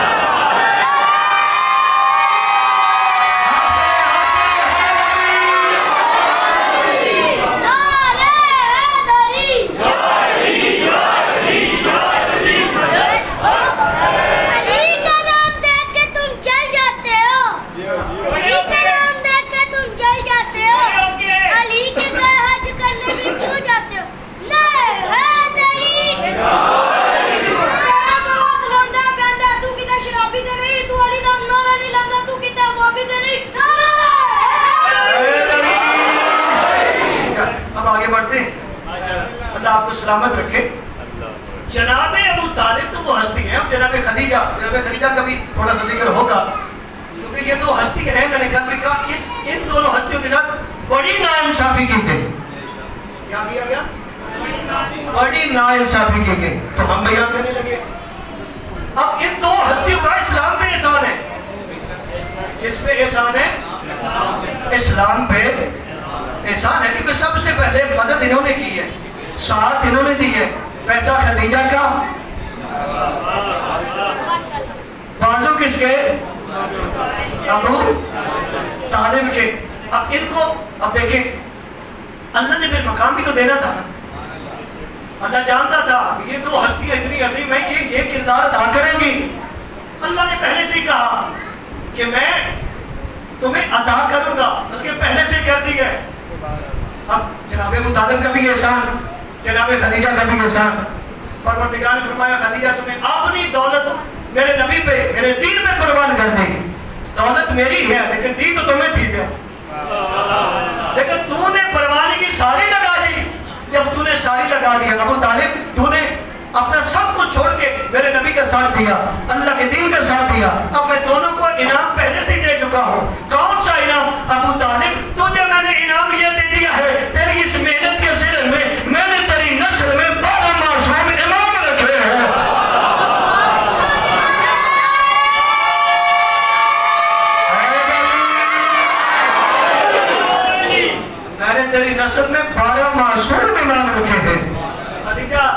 اب آگے بڑھتے ہیں, اللہ آپ کو سلامت رکھے. جناب ابو طالب تو وہ ہستی ہیں. اب جناب خدیجہ کا بھی تھوڑا سا ذکر ہوگا, کیونکہ یہ دو ہستی ہیں. میں نے کل بھی کہا ان دونوں ہستیوں کے ساتھ بڑی ناانصافی کی گئی. کیا کیا گیا؟ بڑی ناانصافی کی گئی. تو ہم بیان کرنے لگے. اب ان دو ہستیوں کا اسلام پہ احسان ہے. کس پہ احسان ہے؟ اسلام پہ احسان ہے, کیونکہ سب سے پہلے مدد انہوں نے کی ہے, ساتھ انہوں نے دی ہے. پیسہ خدیجہ کا, بازو کس کے؟ ابو طالب کے. اب ان کو, اب دیکھیں اللہ نے پھر مقام بھی تو دینا تھا نا. اللہ جانتا تھا کہ یہ دو ہستیاں اتنی عظیم ہیں کہ یہ کردار ادا کریں گی. اللہ نے پہلے سے ہی کہا کہ میں تمہیں عطا کروں گا, بلکہ پہلے سے کر دی ہے. اب جناب ابو طالب کا بھی احسان, جناب خدیجہ کا بھی احسان. پروردگار نے فرمایا خدیجہ تمہیں اپنی دولت میرے نبی پہ, میرے دین پہ قربان کر دے. دولت میری ہے لیکن دی تو تمہیں تھی دیا, لیکن تو نے پروانی کی ساری لگا دی. جب تو نے ساری لگا دی ابو طالب, تو نے اپنا سب کو چھوڑ کے میرے نبی کا ساتھ دیا, اللہ کے دین کا ساتھ دیا. اب میں دونوں کو انعام پہلے سے ہی دے چکا ہوں. کون سا انعام؟ ابو طالب تجھے میں نے انعام یہ دے دیا ہے, تیری اس محنت کے سر میں میں نے تیری نسل میں 12 معصوم امام رکھے ہیں. میں نے تیری نسل میں 12 معصوم امام رکھے ہیں. خدیجہ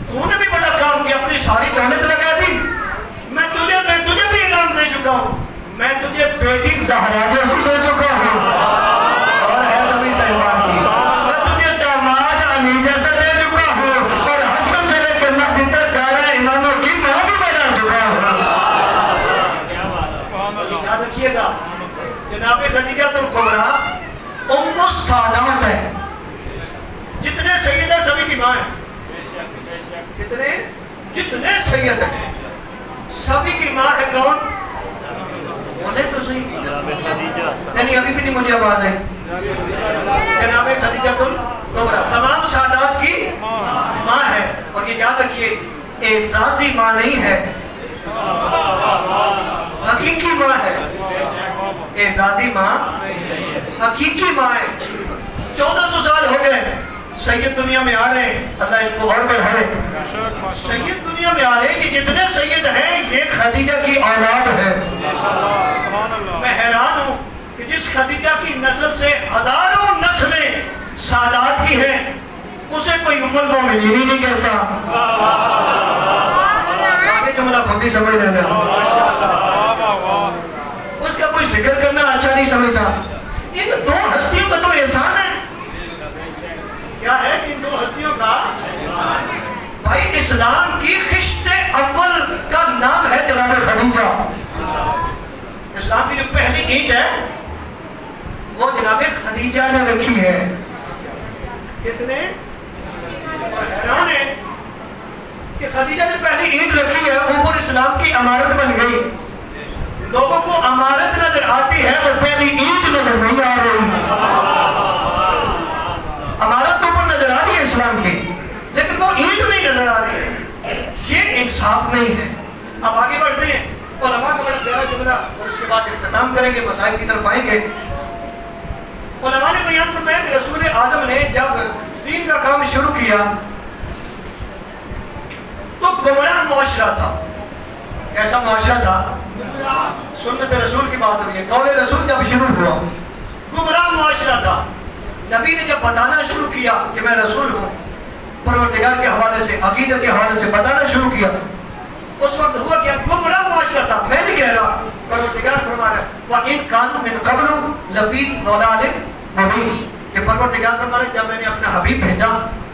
تو نے بھی بڑا کام کیا, اپنی ساری دولت لگا دی. میں تجھے بھی انعام دے چکا ہوں. میں تجھے بیٹی زہرا جیسی دے چکا ہوں, اور ہے سبھی صحیحان کی. میں تجھے داماد علی جیسا دے چکا ہوں, اور حسن سے لے کے مہدی تک 11 اماموں کی ماں بھی بنا چکا ہوں. یاد رکھیے گا جناب خدیجہ الکبریٰ ام السادات ہے. جتنے سید ہیں سبھی کی ماں ہے. جتنے سید ہیں سبھی کی ماں ہے. کون؟ بولے تو صحیح, یعنی ابھی بھی نہیں مجھے آواز ہے. جناب خدیجہ الکبریٰ تمام سادات کی ماں ہے. اور یہ یاد رکھیے اعزازی ماں نہیں ہے, حقیقی ماں ہے. اعزازی ماں حقیقی ماں ہے. 1400 سال ہو گئے سید دنیا میں آ رہے ہیں, اللہ ان کو اور بڑھائے. سید دنیا میں آ رہے ہیں, یہ جتنے سید ہیں یہ خدیجہ کی اولاد ہے. میں حیران ہوں کہ جس خدیجہ کی نسل سے ہزاروں نسلیں سادات کی ہیں, اسے کوئی ام المومنین ہی نہیں کہتا. آگے جملہ خود ہی سمجھ لینا. اس کا کوئی ذکر کرنا اچھا نہیں سمجھتا. ان دو ہستیوں کا تو احسان ہے. کیا ہے ان دو ہستیوں کا؟ بھائی اسلام کی خشت اول کا نام ہے جناب خدیجہ. اسلام کی جو پہلی اینٹ ہے وہ جناب خدیجہ نے رکھی ہے. کس نے؟ اور حیران ہے کہ خدیجہ نے پہلی اینٹ رکھی ہے، اوپر اسلام کی عمارت بن گئی. لوگوں کو عمارت نظر آتی ہے اور پہلی اینٹ نظر نہیں آ رہی. عمارت تو اوپر نظر آ رہی ہے اسلام کی، لیکن وہ اینٹ نہیں نظر آ رہی ہے. یہ انصاف نہیں ہے. اب آگے بڑھتے ہیں. علماء کا بڑا پیارا جملہ اور اس کے بعد اختتام کریں گے، مسائل کی طرف آئیں گے. علماء نے بیان فرمایا کہ رسول اعظم نے جب دین کا کام شروع کیا تو گمراہ معاشرہ تھا. کیسا معاشرہ تھا؟ سنت رسول کی بات ہو رہی ہے. قول رسول جب شروع ہوا گمراہ معاشرہ تھا. نبی نے جب بتانا شروع کیا کہ میں رسول ہوں، پروردگار کے حوالے سے، عقیدت کے حوالے سے بتانا شروع کیا، اس وقت ہوا کیا؟ گمراہ معاشرہ تھا. میں نہیں کہہ رہا، پروردگار فرما رہا ہے وَإِن كَانُوا مِن قَبْلُ لَفِي ضَلَالٍ مُبِينٍ کہ پروردگار فرما رہا ہے جب میں نے اپنا حبیب بھیجا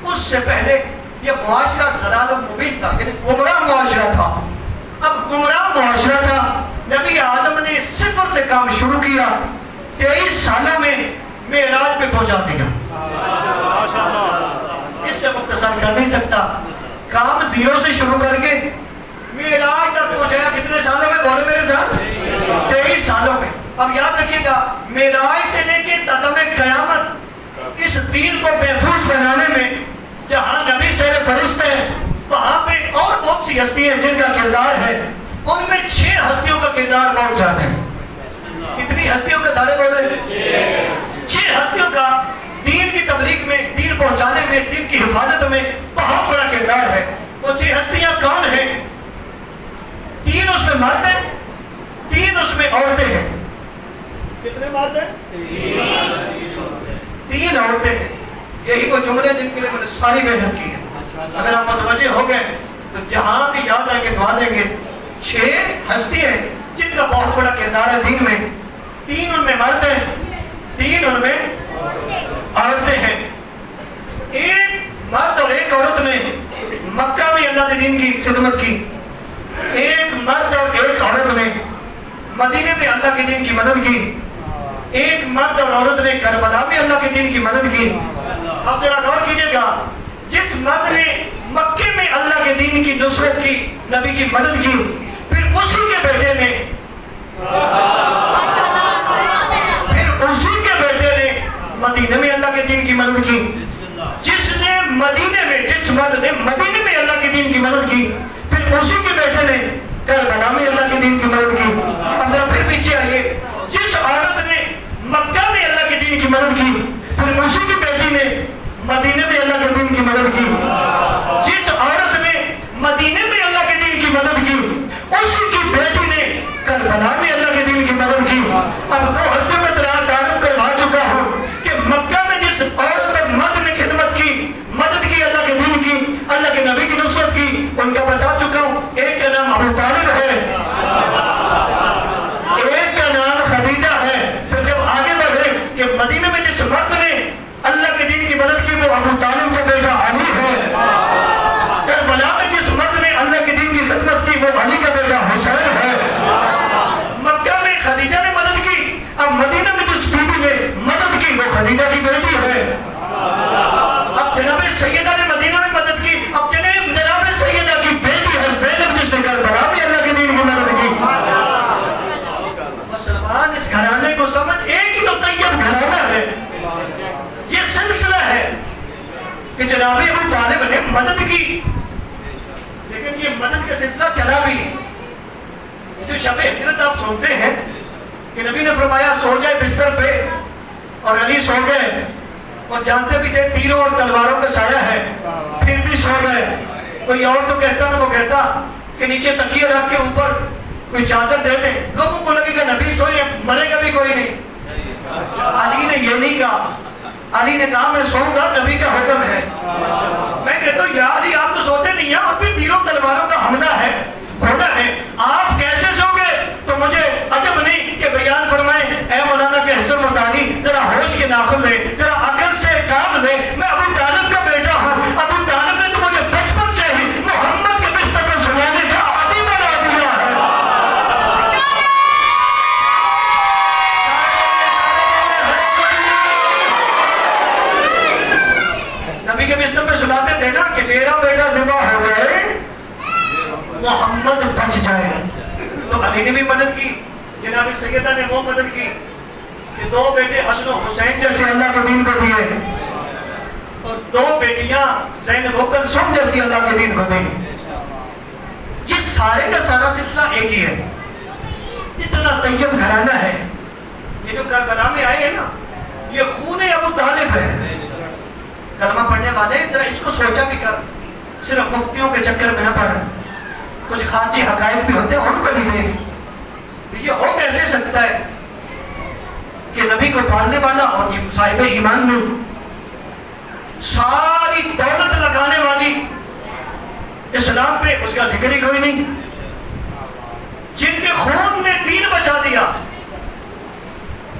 اس سے پہلے یہ معاشرہ ضلال و مبین تھا، یعنی گمراہ معاشرہ تھا. اب گمراہ معاشرہ تھا، نبی اعظم نے صفر سے کام شروع کیا، 23 سالوں میں معراج پہ پہنچا دیا. اس سے مختصر کر نہیں سکتا. کام زیرو سے شروع کر کے معراج تک پہنچایا. کتنے سالوں میں؟ بولے میرے ساتھ، 23 سالوں میں. اب یاد رکھیے گا، معراج سے لے کے تدم قیامت اس دین کو محفوظ بنانے میں جہاں نبی سے فرشتے ہیں، وہاں پہ اور بہت سی ہستیاں ہیں جن کا کردار ہے. ان میں 6 ہستیوں کا کردار بہت زیادہ ہے. کتنی ہستیوں کا؟ سارے بولے 6 ہستیوں کا دین کی تبلیغ میں، دین پہنچانے میں، دین کی حفاظت میں بہت بڑا کردار ہے. وہ 6 ہستیاں کون ہیں؟ 3 اس میں مرد ہیں، 3 اس میں عورتیں ہیں. کتنے مرد ہیں؟ 3 عورتیں ہیں. یہی وہ جملے جن کے لیے میں نے ساری محنت کی ہے. اگر آپ متوجہ ہو گئے تو جہاں بھی یاد آئیں گے دعا دیں گے. 6 ہستی ہیں جن کا بہت بڑا کردار ہے دین میں. 3 ان میں مرد ہیں، 3 ان میں عورتیں ہیں. ایک مرد اور ایک عورت نے مکہ میں اللہ کے دین کی خدمت کی. ایک مرد اور ایک عورت نے مدینے میں اللہ کے دین کی مدد کی. ایک مرد اور عورت نے کربلا میں اللہ کے دین کی مدد کی. اب ذرا غور کیجئے گا، جس مرد نے مکے میں اللہ کے دین کی نصرت کی، نبی کی مدد کی، پھر اسی کے بیٹے نے مدینے میں اللہ کے دین کی مدد کی. جس نے مدینے میں، جس مرد نے مدینے میں اللہ کے دین کی مدد کی، پھر اسی کے بیٹے نے کربلا میں اللہ کے دین کی مدد کی. اب ذرا پھر پیچھے آئیے، جس عورت نے مکہ میں اللہ کے دین کی مدد کی، پھر اسی کی بیٹی نے مدینے میں اللہ کے دین کی مدد کی. جس عورت نے مدینے میں اللہ کے دین کی مدد کی، اسی کی بیٹی نے کربلا میں اللہ کے دین کی مدد کی. اب 2 ہستیوں میں تعارف کروا چکا ہوں کہ مکہ میں جس عورت اور مرد نے خدمت کی، مدد کی اللہ کے دین کی، اللہ کے نبی کی نصرت کی، ان کا بتا چکا ہوں. ایک کا نام ابو طالب ہے، ایک کا نام خدیجہ ہے. پھر جب آگے بڑھے کہ مدینے میں جس مرد نے اللہ کے دین کی مدد کی وہ ابو طالب کا بیٹا علی ہے. کربلا میں جس مرد نے اللہ کے دین کی خدمت کی وہ علی کا بیٹا حسین ہے. مکہ میں خدیجہ نے مدد کی، اب مدینہ میں جس بیوی نے مدد کی وہ خدیجہ کی بیٹی ہے. اب جناب سیدہ نے مدینہ میں مدد کی، اب جناب سیدہ کی بیٹی ہے زینب جس نے کربلا میں اللہ کے دین کی مدد کی. مسلمان اس گھرانے کو سمجھ، ایک ہی تو طیب گھرانہ ہے. یہ سلسلہ ہے کہ جناب ابو طالب نے مدد کی، لیکن یہ مدد کا سلسلہ چلا بھی. جو شب ہجرت آپ سنتے ہیں کہ نبی نے فرمایا سو جائے بستر پہ، اور علی سو گئے، اور جانتے بھی تھے تیروں اور تلواروں کا سایہ ہے، پھر بھی سو گئے. کوئی اور تو کہتا نہ وہ کہتا کہ نیچے تکیہ رکھ کے اوپر کوئی چادر دے دیں. لوگوں کو لگے گا نبی سوئے، مرے گا بھی کوئی نہیں. علی نے یہ نہیں کہا. علی نے کہا میں سوؤں گا، نبی کا حکم ہے. میں کہتا ہوں یا علی آپ تو سوتے نہیں ہیں، اور پھر تیروں تلواروں کا حملہ ہے، ہونا ہے، آپ کیسے سو گئے؟ تو مجھے عجب نہیں کہ بیان فرمائیں اے مولانا کے حسن متانی ذرا ہوش کے ناخن لے، ذرا عقل سے کام لے. میں ابو طالب کا بیٹا ہوں. ابو طالب نے تو مجھے بچپن سے ہی محمد کے بستر پر سلانے کا عادی بنا دیا ہے. بستر پہ سلاتے تھے نا کہ میرا بیٹا ذبح ہو گئے محمد بچ جائے، تو علی نے بھی مدد کی، جناب سیدہ نے وہ مدد کی کہ 2 بیٹے حسن و حسین جیسے اللہ کے دین کو دیے، اور 2 بیٹیاں زینب و کلثوم جیسی اللہ کے دین کو دی۔ یہ سارے کا سارا سلسلہ ایک ہی ہے، اتنا طیب گھرانہ ہے۔ یہ جو کربلا میں آئے ہیں نا، یہ خون ابو طالب ہے۔ کلمہ پڑھنے والے ذرا اس کو سوچا بھی کر، صرف مفتیوں کے چکر میں نہ پڑھ، کچھ خارجی حقائق بھی ہوتے ہیں ان کو بھی دیکھ۔ یہ ہو کیسے سکتا ہے کہ نبی کو پالنے والا اور صاحب ایمان میں ساری دولت لگانے والی اسلام پہ اس کا ذکر ہی کوئی نہیں، جن کے خون نے دین بچا دیا۔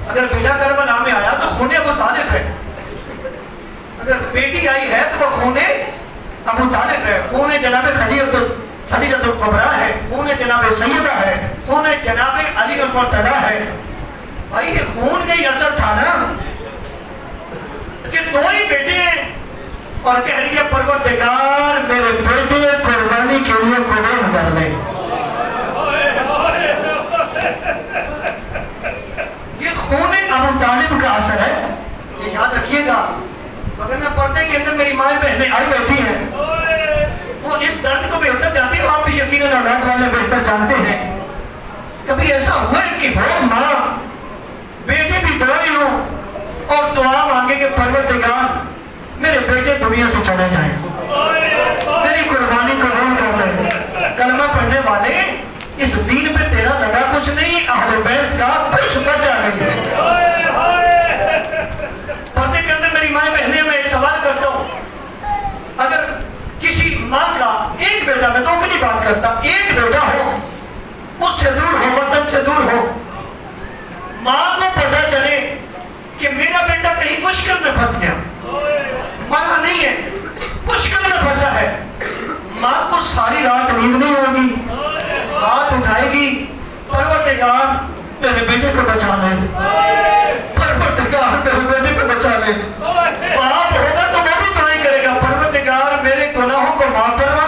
اگر بیٹا کربلا میں آیا تو خون ابو طالب ہے، اگر بیٹی آئی ہے تو وہ خون ابو طالب ہے، خون جناب خدیجہ الکبریٰ ہے، خون جناب سیدہ ہے، خون جناب علی المرتضیٰ ہے۔ بھائی یہ خون کا ہی اثر تھا نا کہ 2 ہی بیٹے ہیں اور کہہ رہی ہے پروردگار میرے بیٹے قربانی کے لیے قربان کر لے۔ یہ خون ابو طالب کا اثر ہے، یہ یاد رکھیے گا۔ مگر میں پردے کے اندر میری مائیں بہنیں آئی بیٹھی ہیں، وہ اس درد کو بہتر جانتی ہیں، آپ بھی یقیناً اولاد والے بہتر جانتے ہیں۔ کبھی ایسا ہوا ہے کہ وہ ماں بیٹے بھی 2 ہی ہوں اور دعا مانگے کہ پروردگار میرے بیٹے دنیا سے چلے جائیں، میری قربانی کو قبول کر لے۔ کلمہ پڑھنے والے اس دین پہ تیرا لگا کچھ نہیں، اہل بیت کا کچھ بچا نہیں ہے۔ پردے کے اندر میری مائیں بہنیں، میں ایک سوال کرتا ہوں، اگر کسی ماں کا ایک بیٹا، میں 2 کی نہیں بات کرتا، ایک بیٹا ہو، اس سے دور ہو، وطن سے دور ہو، ماں کو پتہ چلے کہ میرا بیٹا کہیں مشکل میں پھنس گیا، منع نہیں ہے، مشکل میں پھنسا ہے، ماں کو ساری رات نیند نہیں ہوگی، ہاتھ اٹھائے گی، پروردگار میرے بیٹے کو بچا لے، پروردگار میرے بیٹے کو بچا لے۔ باپ ہوگا تو وہ بھی دعائیں کرے گا، پروردگار میرے گناہوں کو معاف فرما،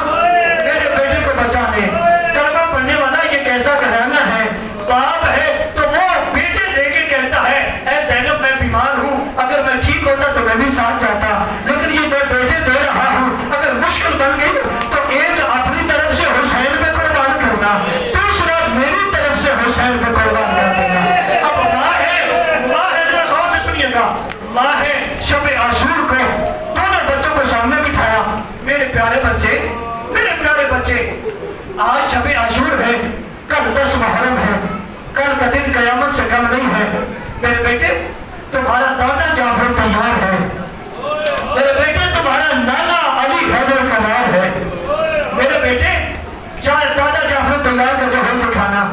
میرے بیٹے کو بچا لے۔ کلمہ پڑھنے والا یہ کیسا گھرانہ ہے، باپ ہے تو وہ بیٹے دے کے کہتا ہے اے زینب میں بیمار ہوں، اگر میں ٹھیک ہوتا تو میں بھی ساتھ جاتا، لیکن یہ میں بیٹے دے رہا ہوں، اگر مشکل بن گئی تو ایک اپنی طرف سے حسین پہ قربان کرنا، دوسرا میری طرف سے حسین پہ قربان کر دینا۔ اب ماں ہے ذرا غور سے سنیے گا، ماں ہے شب عاشور کو 2 بچوں کو سامنے بٹھایا، میرے پیارے بچے آج شب عاشور ہے، کل 10 محرم ہے، کل کا دن قیامت سے کم نہیں ہے۔ میرے بیٹے تمہارا دادا جعفر تیار ہے، میرے بیٹے تمہارا نانا علی حیدر کرار ہے، میرے بیٹے دادا جعفر تیار کا جوہر دکھانا،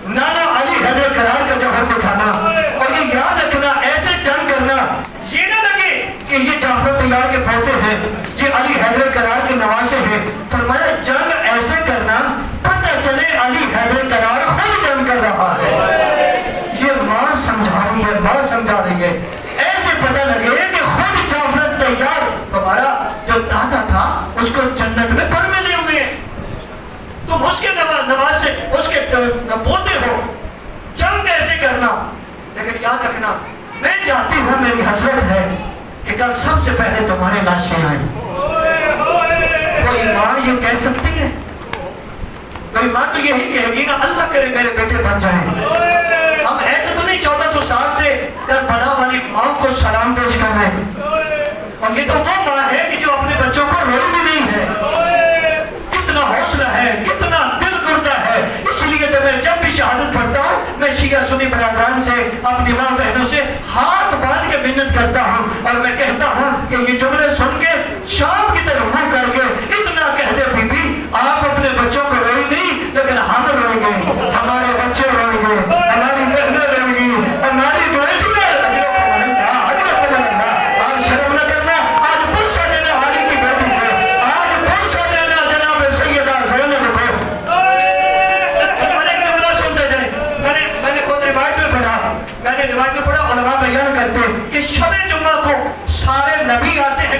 نانا علی حیدر کرار کا جوہر دکھانا، اور یہ یاد رکھنا ایسے جنگ کرنا یہ نہ لگے کہ یہ جعفر تیار کے پوتے ہیں، یہ علی حیدر کرار کے نواسے ہیں۔ فرمایا جنگ ایسے کرنا پتہ چلے علی حیدر کرار خود جنگ کر رہا ہے، یہ ماں سمجھا رہی ہے، ماں سمجھا رہی ہے، ایسے پتہ لگے کہ خود جعفر تیار ہمارا جو دادا تھا اس کو جنت میں پر ملے ہوئے ہیں، تم اس کے نواسے اس کے پوتے ہو، جنگ ایسے کرنا۔ لیکن یاد رکھنا میں چاہتی ہوں، میری حسرت ہے کہ کل سب سے پہلے تمہارے لاشیں آئیں۔ کوئی ماں یہ کہہ سکتی ہے؟ کوئی ماں تو یہی کہے گی نا اللہ کرے میرے بیٹے بن جائیں۔ ہم ایسے تو نہیں 1400 سال سے کربلا والی ماں کو سلام پیش کر رہے ہیں، اور یہ تو وہ ماں ہے کہ جو اپنے بچوں کو روئی بھی نہیں ہے۔ کتنا حوصلہ ہے، کتنا دل گرتا ہے۔ اس لیے تو میں جب بھی شہادت پڑھتا ہوں میں شیعہ سنی برادران سے، اپنی ماں بہنوں سے ہاتھ باندھ کے منت کرتا ہوں، اور میں کہتا ہوں کہ یہ جملے سن کے شام کی طرف منہ کر کے اتنا کہہ دے بی بی آپ اپنے بچوں کو روئی نہیں، لیکن ہم روئیں گے، ہمارے بچے روئیں گے، ہماری بہنیں روئیں گی، ہماری بیٹیاں۔ آج شرم نہ کرنا، آج پرسہ دینا علی کی بیٹی کو، آج پرسہ دینا جناب سیدہ زینب کو۔ میں نے جملہ سنتے جائیں، میں نے خود روایت میں پڑھا، علماء بیان کرتے کہ شب جمعہ کو سارے نبی آتے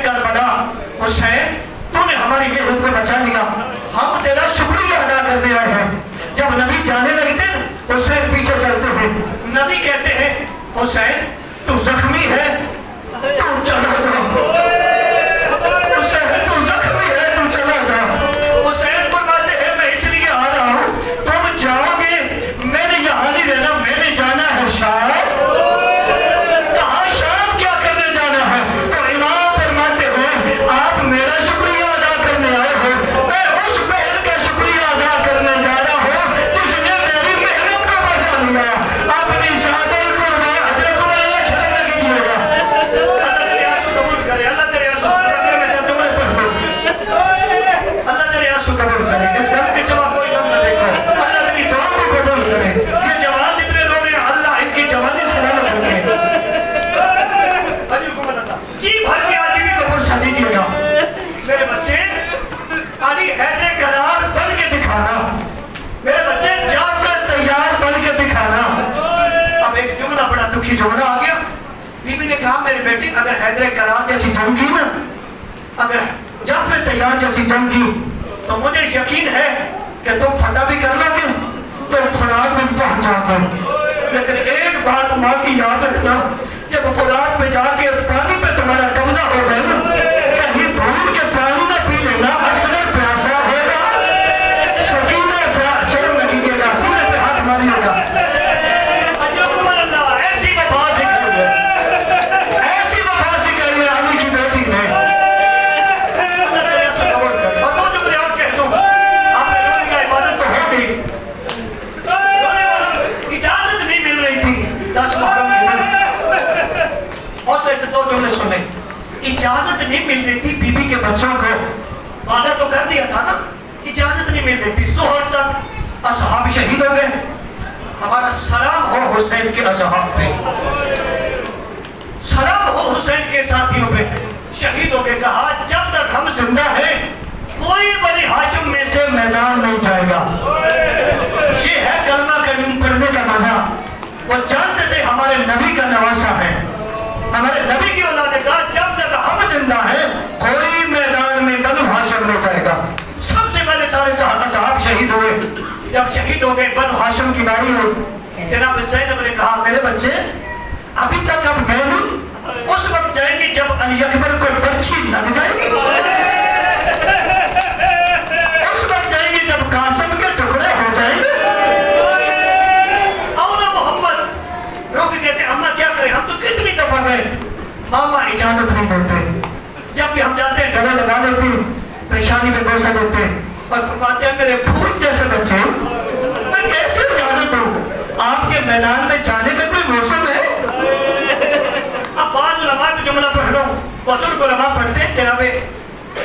اگر جعفر تیار جیسی جنگ کی تو مجھے یقین ہے کہ تم فتح بھی کر لو گے، تم فرات میں پہنچ جاؤ گے۔ لیکن ایک بات ماں کی یاد رکھنا، جب فرات میں جا کے پانی پہ تمہارا قبضہ ہو جائے نا، کہیں بھول کے پانی نہ پی لینا، اصغر پیاسا ہوگا، سکینہ شرم نہ کیجیے گا، سینے پہ ہاتھ ماریے گا۔ عجب اللہ، ایسی وفا سکھائی ہے، ایسی وفا سکھائی ہے علی کی بیٹی نے۔ اللہ تعالیٰ سے قبول کر۔ اور دو جملے اور کہہ دوں، آپ نے رونے کا عبادت تو ہو گئی، رونے والا اجازت نہیں مل رہی تھی 10 محرم کی دن۔ حوصلے سے دو جملے سنیں، اجازت نہیں مل رہی تھی بی بی کے بچوں کو، وعدہ تو کر دیا تھا نا، اجازت نہیں مل رہی تھی، ظہر تک اصحاب شہید ہو گئے۔ ہمارا سلام ہو حسین کے اصحاب پہ، سلام ہو حسین کے ساتھیوں پہ، شہید ہو کے کہا جب تک ہم زندہ ہیں کوئی بنی ہاشم میں سے میدان نہیں جائے گا۔ یہ ہے کلمہ پڑھنے کا مزہ۔ وہ جانتے تھے ہمارے نبی کا نواسہ ہے، ہمارے نبی کی اولاد نے کہا جب تک ہم زندہ ہیں کوئی میدان میں بنو ہاشم نہیں جائے گا۔ سب سے پہلے سارے صحابہ شہید ہوئے۔ جب شہید ہو گئے بنو ہاشم کی باری ہوئی، جناب زینب نے کہا میرے بچے ابھی تک اب گئے نہیں، اس وقت جائیں گے جب علی اکبر کو برچھی لگ جائے گی، اس وقت جائیں گے جب قاسم کے ٹکڑے ہو جائیں گے۔ اولا محمد روک کہتے اماں کیا کریں، ہم تو کتنی دفعہ گئے، ماما اجازت نہیں دیتے، جب بھی ہم جاتے ہیں گلے لگا لیتے ہیں، پیشانی پہ بوسہ دیتے ہیں اور فرماتے ہیں میرے پھول جیسے بچے میں کیسے اجازت دوں، آپ کے میدان میں جانے کا کوئی موسم ہے؟ اب بعض علماء کو جملہ پڑھ لو، بزرگ علماء پڑھتے ہیں جناب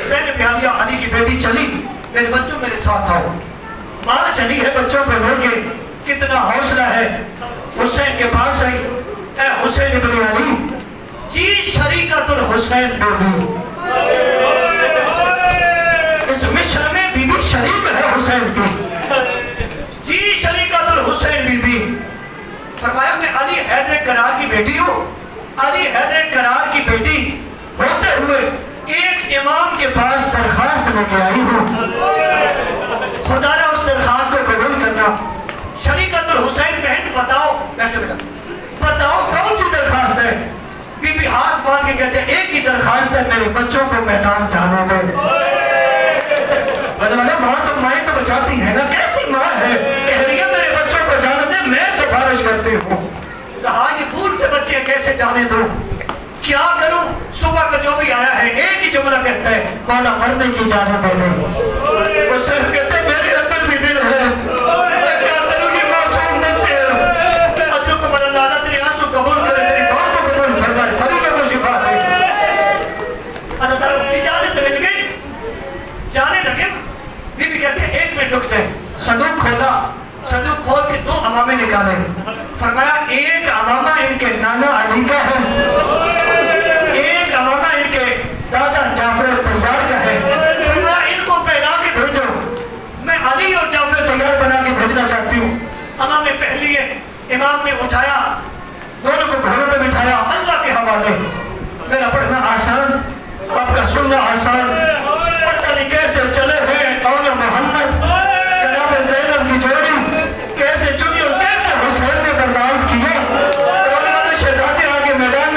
زینب عالیہ علی کی بیٹی چلی، میرے بچوں میرے ساتھ آؤ، ماں چلی ہے بچوں پہ لے کے، کتنا حوصلہ ہے، حسین کے پاس آئی، اے حسین ابن علی جی شریکت الحسین بیبی، اس مشر میں بی بی شریک ہے حسین کی، جی شریکت الحسین بی بی۔ فرمایا میں علی حیدر کرار کی بیٹی ہوں، علی حیدر کرار کی بیٹی ہوتے ہوئے ایک امام کے پاس درخواست لے کے آئی ہوں، خدا نے اس درخواست کو قبول کرنا۔ شریکت الحسین بہن بتاؤ، بتاؤ کون سی درخواست ہے؟ بی بی ہاتھ باندھ کے کہتے ہیں ایک ہی درخواست ہے، میرے بچوں کو میدان جانے دے۔ ماں تو مائیں تو بچاتی ہے نا، کیسی ماں ہے، کہہ رہی ہے میرے بچوں کو جانے دے، میں سفارش کرتی ہوں۔ کہا یہ پھول سے بچے کیسے جانے دوں، کیا کروں؟ صبح کا جو بھی آیا ہے ایک ہی جملہ کہتا ہے مولا مرنے کی اجازت دے دے۔ وہ صرف کہتے ہیں میرے اندر بھی دل ہے، میں کیا کروں یہ معصوم بچے ہیں۔ اجر کو بڑا لالا تیری آنسو قبول کرے، تیری دعا کو قبول فرمائے، مریضوں کو شفا دے۔ اللہ تعالیٰ اجازت مل گئی، جانے لگے۔ بی بی کہتے ہیں ایک منٹ رک جائے، صندوق کھولا، صندوق کھول کے 2 امامے نکالے، فرمایا ایک امامہ ان کے نانا علی کا ہے، ایک امامہ ان کے دادا جعفر تیار کا ہے، فرمایا ان کو پہنا کے بھیجو، میں علی اور جعفر تیار بنا کے بھیجنا چاہتی ہوں۔ امامے پہلی ہے، امام نے اٹھایا، دونوں کو گھروں میں بٹھایا، اللہ کے حوالے، میرا پڑھنا آسان، آپ کا سننا آسان، پتہ نہیں کیسے چلے ہیں کون محمد، جناب زینب کی جوڑی کیسے چنی اور کیسے حسین نے برداشت کیا، رونے والے شہزادے آگے میدان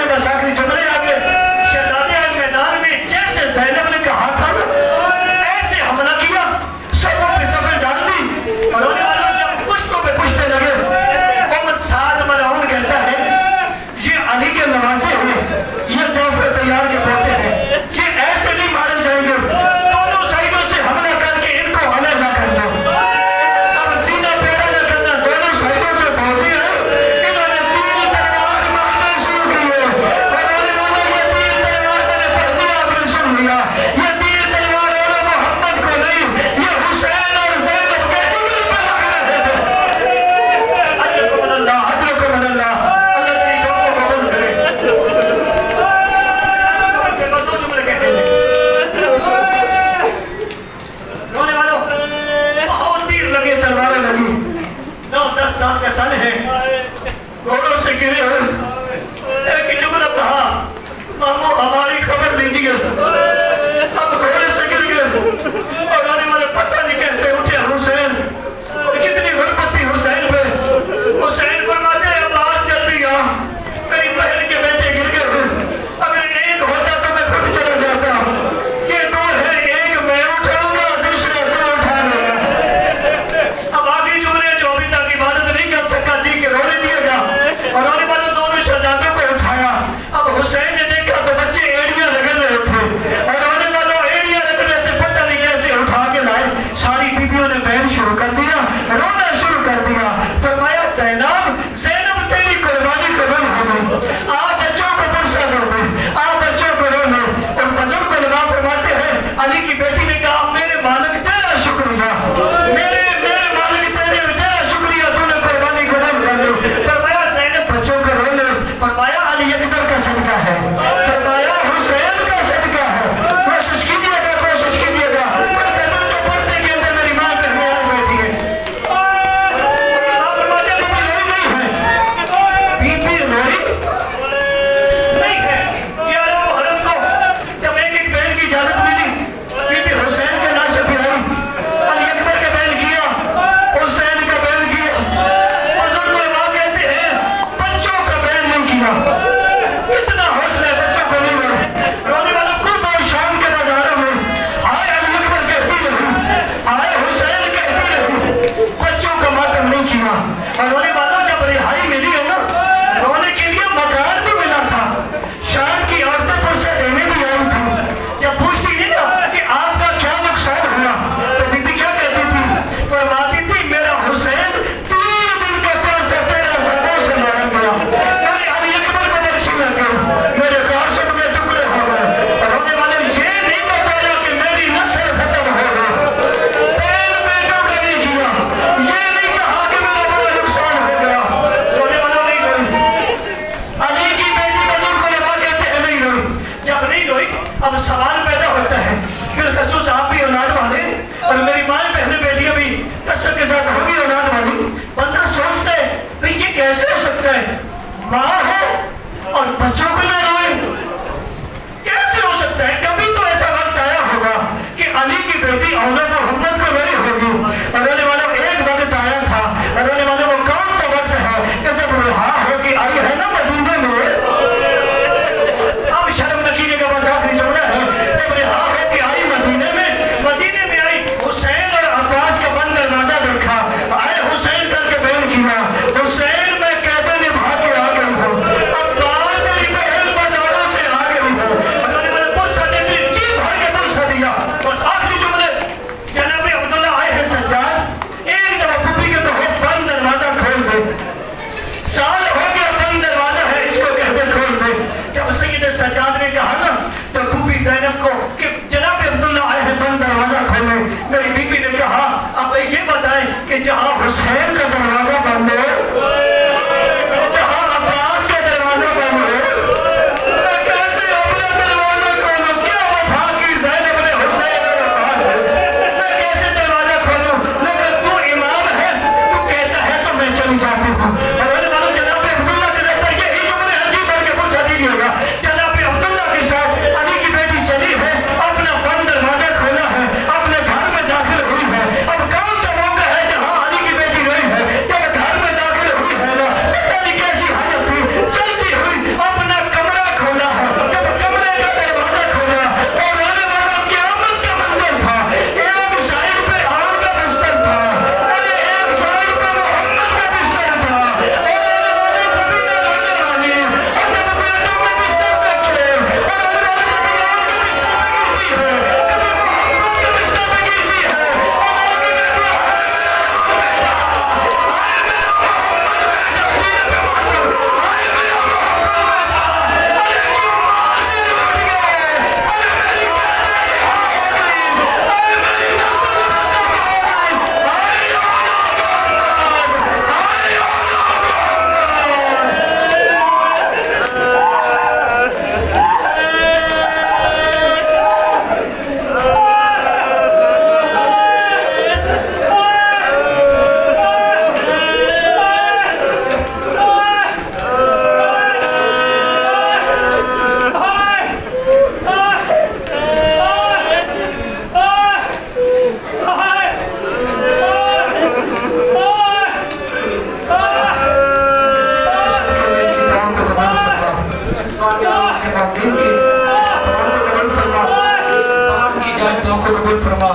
کو قبول فرما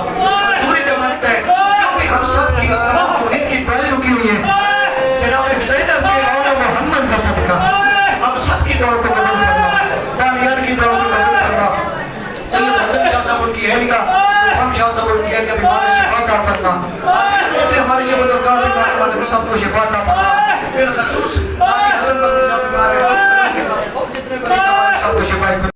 پوری جماعت ہے جو بھی ہم سب کی توحید کی دعائیں رکی ہوئی ہیں جناب زینب کے مولا محمد کا صدقہ ہم سب کی دعا کو قبول فرما دانیال کی دعا کو قبول فرما سید حسن شاہ صاحب کی اہلیہ ہم شاہ صاحب کی اہلیہ بیمار شفا عطا فرما ہماری یہ بزرگان بیمار والے سب کو شفا عطا فرما بالخصوص حسن بن صاحب بیمار ہیں اور جتنے بڑے سب کو شفا